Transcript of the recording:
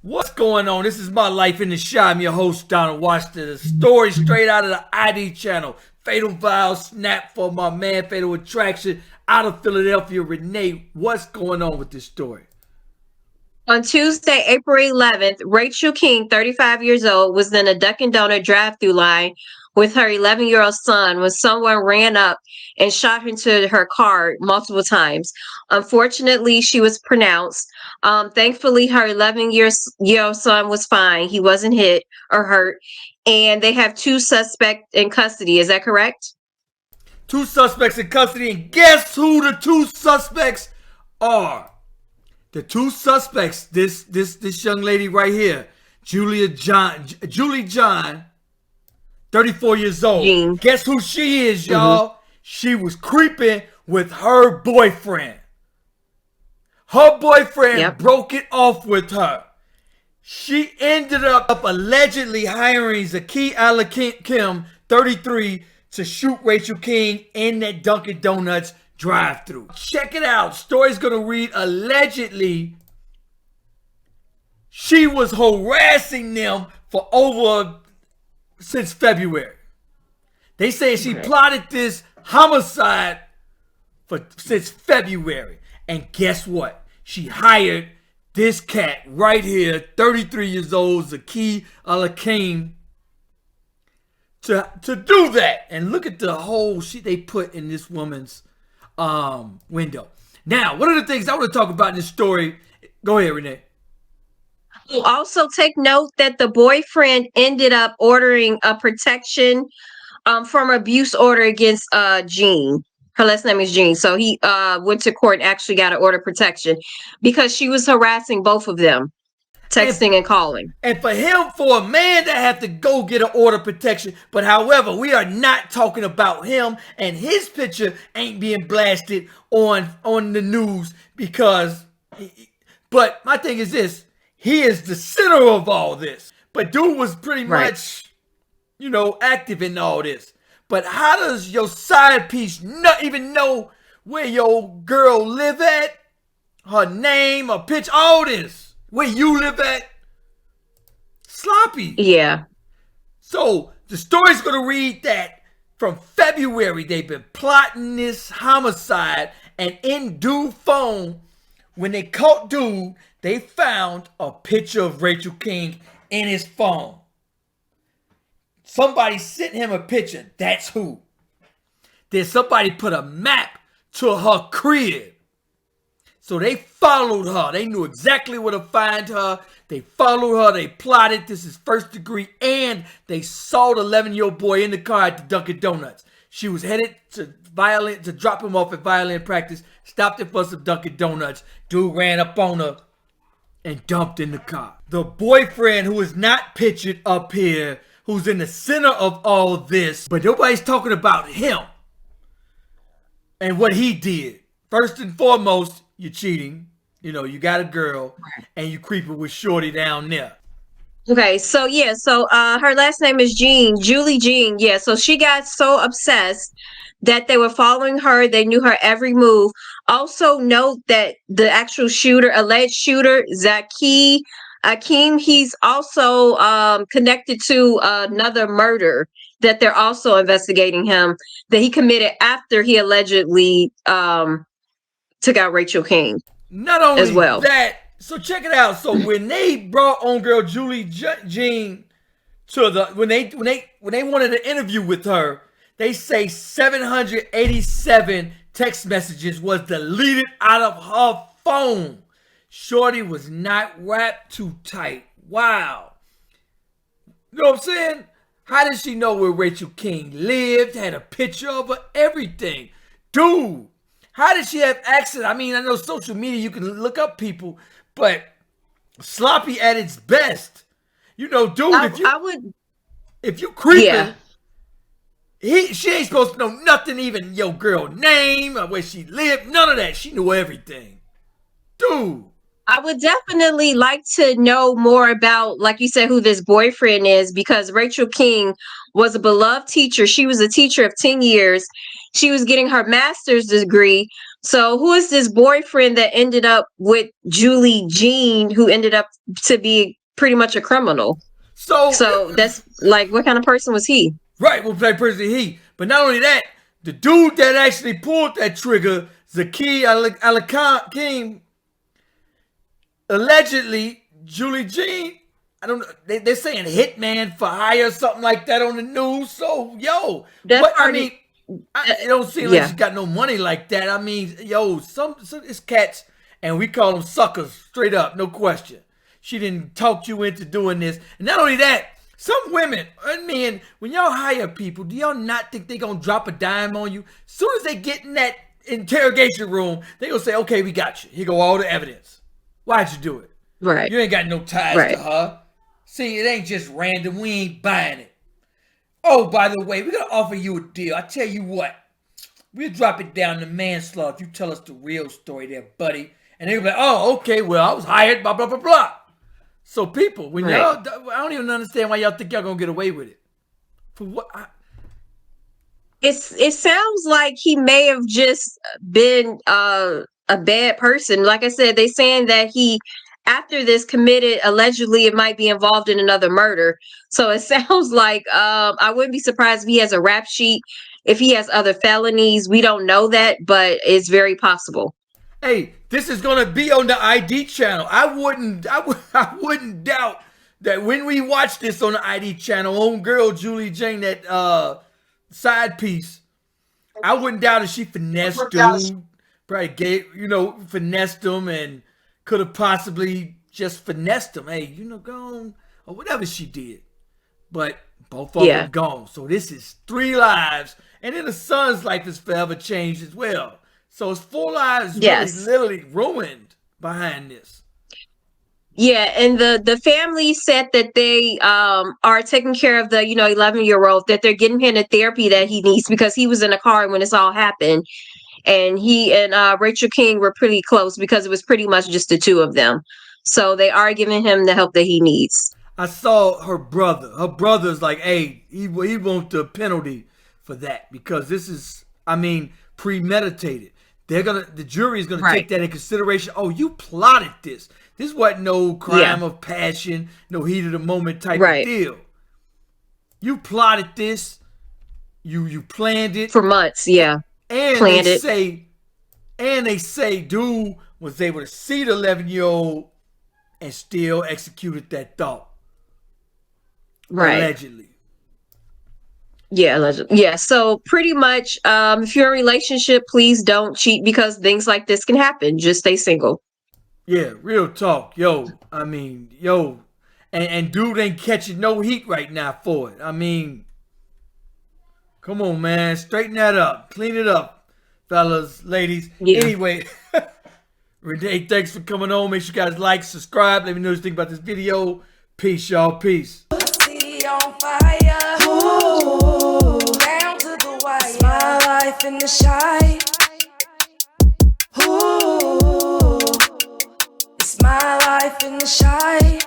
What's going on? This is My Life in the Shop. I'm your host, Donald Washington. The story straight out of the ID channel. Fatal Vow, snap for my man, Fatal Attraction, out of Philadelphia. Renee, what's going on with this story? On Tuesday, April 11th, Rachel King, 35 years old, was in a Dunkin' Donut drive-thru line with her 11-year-old son when someone ran up and shot into her car multiple times. Unfortunately, she was pronounced. Thankfully, her 11-year-old son was fine. He wasn't hit or hurt. And they have two suspects in custody. Is that correct? Two suspects in custody, and guess who the two suspects are? The two suspects, this young lady right here, Julie John, 34 years old. Jean. Guess who she is, y'all? She was creeping with her boyfriend. Her boyfriend broke it off with her. She ended up allegedly hiring Zakkee Alhakim, 33, to shoot Rachel King in that Dunkin' Donuts drive-thru. Check it out. Story's gonna read, allegedly she was harassing them for since February. They say she plotted this homicide since February. And guess what? She hired this cat right here, 33 years old, Zakkee Alhakim, to do that. And look at the whole shit they put in this woman's window. Now, one of the things I want to talk about in this story, go ahead, Renee. Also, take note that the boyfriend ended up ordering a protection from abuse order against Jean. Her last name is Jean. So he went to court and actually got an order of protection because she was harassing both of them, texting and calling. And for a man to have to go get an order of protection, but however, we are not talking about him, and his picture ain't being blasted on the news but my thing is this, he is the center of all this. But dude was pretty much, active in all this. But how does your side piece not even know where your girl live at? Her name, her pitch, all this. Where you live at? Sloppy. Yeah. So the story's going to read that from February, they've been plotting this homicide, and in dude's phone, when they caught dude, they found a picture of Rachel King in his phone. Somebody sent him a picture. That's who. Then somebody put a map to her crib. So they followed her. They knew exactly where to find her. They followed her. They plotted. This is first degree. And they saw the 11-year-old boy in the car at the Dunkin' Donuts. She was headed to drop him off at violin practice. Stopped it for some Dunkin' Donuts. Dude ran up on her and dumped in the car. The boyfriend, who is not pictured up here, who's in the center of all of this, but nobody's talking about him and what he did. First and foremost, you're cheating. You got a girl and you creeping with shorty down there. Okay, so her last name is Jean, Julie Jean. Yeah, so she got so obsessed that they were following her. They knew her every move. Also note that the actual alleged shooter, Zakkee Alhakim, he's also connected to another murder that they're also investigating him, that he committed after he allegedly took out Rachel King. Not only as well. That, so check it out. So when they brought on girl Julie Jean to when they wanted an interview with her, they say 787 text messages was deleted out of her phone. Shorty was not wrapped too tight. Wow. You know what I'm saying? How did she know where Rachel King lived? Had a picture of her, everything. Dude, how did she have access? I mean, I know social media, you can look up people, but sloppy at its best. Dude, if you creeping, she ain't supposed to know nothing, even your girl name or where she lived, none of that. She knew everything. Dude. I would definitely like to know more about, like you said, who this boyfriend is, because Rachel King was a beloved teacher. She was a teacher of 10 years. She was getting her master's degree, So who is this boyfriend that ended up with Julie Jean, who ended up to be pretty much a criminal? So that's like, what kind of person was he? Right, well, play person he. But not only that, the dude that actually pulled that trigger, Zakkee Alhakim, allegedly, Julie Jean, I don't know, they're saying hitman for hire, something like that on the news. So, yo, That's I mean, it don't seem like yeah. she got no money like that. I mean, yo, some it's cats, and we call them suckers, straight up, no question. She didn't talk you into doing this. And not only that, some women, I mean, when y'all hire people, do y'all not think they gonna drop a dime on you? As soon as they get in that interrogation room, they gonna say, okay, we got you. Here go all the evidence. Why'd you do it? Right. You ain't got no ties Right. to her. See, it ain't just random. We ain't buying it. Oh, by the way, we're gonna offer you a deal. I tell you what, we'll drop it down to manslaughter if you tell us the real story there, buddy. And they'll be like, oh, okay, well, I was hired, blah, blah, blah, blah. So people, when Right. y'all, I don't even understand why y'all think y'all gonna get away with it. For what? It sounds like he may have just been a bad person. Like I said, they saying that he, after this, committed, allegedly it might be involved in another murder. So it sounds like I wouldn't be surprised if he has a rap sheet, if he has other felonies. We don't know that, but it's very possible. Hey, this is gonna be on the ID channel. I wouldn't doubt that when we watch this on the ID channel, own girl Julie Jane, that side piece, I wouldn't doubt if she finessed dude, probably finessed him, and could have possibly just finessed him. Hey, go on, or whatever she did. But both of them gone. So this is 3 lives, and then the son's life is forever changed as well. So it's 4 lives literally ruined behind this. Yeah, and the family said that they are taking care of the 11-year-old, that they're getting him the therapy that he needs, because he was in a car when this all happened, and he and Rachel King were pretty close because it was pretty much just the two of them. So they are giving him the help that he needs. I saw her brother. Her brother's like, hey, he wants the penalty for that, because this is, premeditated. The jury is gonna take that in consideration. Oh, you plotted this. This wasn't no crime of passion, no heat of the moment type of deal. You plotted this. You planned it for months. Yeah, and planned they say dude was able to see the 11-year-old and still executed that thought. Right. Allegedly. Yeah, allegedly. Yeah. So pretty much, if you're in a relationship, please don't cheat, because things like this can happen. Just stay single. Yeah, real talk. Yo, and dude ain't catching no heat right now for it. Come on, man. Straighten that up. Clean it up, fellas, ladies. Yeah. Anyway, Renee, thanks for coming on. Make sure you guys like, subscribe. Let me know what you think about this video. Peace, y'all. Peace. On fire, ooh, down to the wire. It's my life in the shine. Ooh, it's my life in the shine.